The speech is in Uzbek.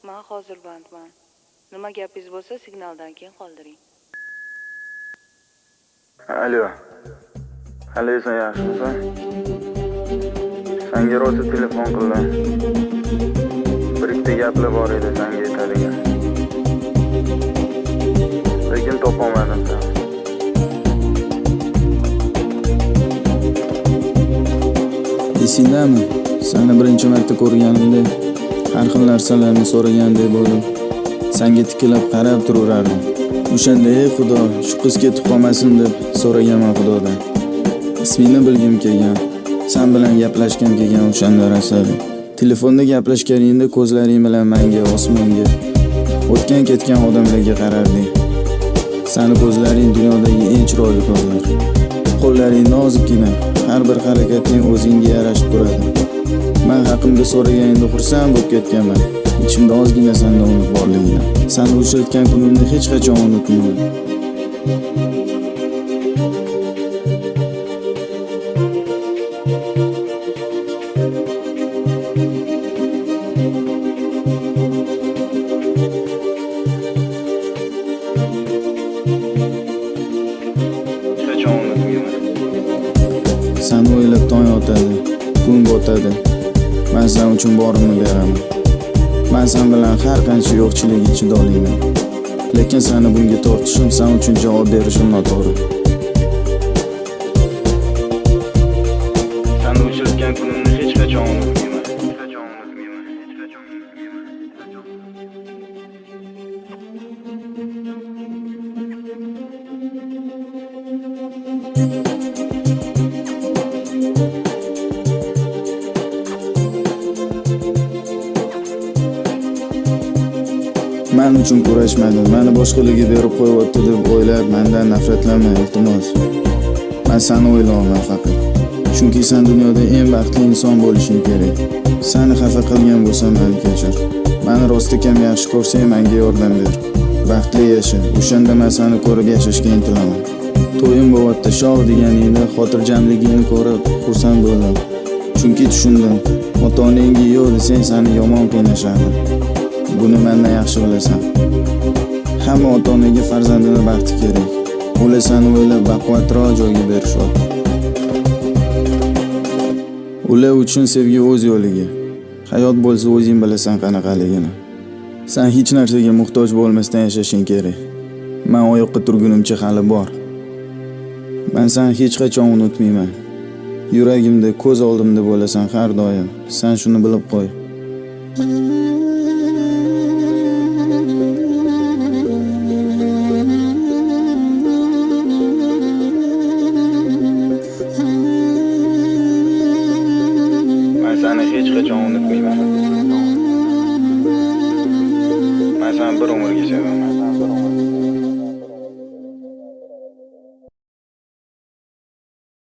Men hozir bandman. Nima gapingiz bo'lsa, signaldan keyin qoldiring. Alo. Sen yaxshimisan? Senga rosa telefon qildim. Bir ikkita gaplar bor edi senga aytadigan. Lekin topolmadim seni. Esingdami? Seni birinchi marta ko'rganimda har xil narsalarni so'ragandek bo'ldim. Senga tikilib qarab turardim. O'shanda ey Xudo, shu qiz ketib qolmasin deb so'raganman Xudodan. Ismingni bilgim kelgan. Sen bilan gaplashgim kelgan o'shanda rasali. Telefonda gaplashganingda ko'zlaring bilan menga, osmonga, o'tgan ketgan odamlarga qararding. Seni ko'zlaring dunyodagi eng chiroyli ko'zlar. Qo'llaring nozikkina, har bir harakating o'zingga yarashib turadi. Men haqimda so'raganingda xursand bo'lib ketganman. Ichimda ozgina sendan umid borligidan. Seni uchratgan kunimni hech qachon unutmayman. Seni o'ylab tong otadi, kun botadi. Men sen uchun borimni beraman. Men sen bilan har qancha yo'qchilik ichida olayman. Lekin seni bunga tortishim, sen uchun javob berishim noto'g'ri. Seni uchratgan kunimni hech qachon unutmayman. Men uchun kurashmadi, meni boshqalarga berib qo'yibdi deb o'ylab, mendan nafratlanma, iltimos. Men seni o'ylayman faqat. Chunki sen dunyoda eng baxtli inson bo'lishing kerak. Seni xafa qilgan bo'lsam, meni kechir. Meni rostakam yaxshi ko'rsang, menga yordam ber. Baxtli yasha. O'shanda men seni ko'rib yashashga intilaman. To'yim bo'lyapti, shoh deganingda xotirjamligingni ko'rib xursand bo'ldim. Chunki tushundim, ota-onangga yo'q desang, seni yomon qiynashadi. Buni mendan yaxshi bilasan. Hamma ota-onaga farzandini baxti kerak. Ular seni o'ylab baquvvatroq joyga berishyapti. Ular uchun sevgi o'z yo'liga. Hayot bo'lsa o'zing bilasan qanaqaligini. Sen hech narsaga muhtoj bo'lmasdan yashashing kerak. Men oyoqqa turgunimcha hali bor. Men seni hech qachon unutmayman. Yuragimda, ko'z oldimda bo'lasan har doim. Sen shuni bilib qo'y. Seni hech qachon unutmayman. Men seni bir umrga sevaman.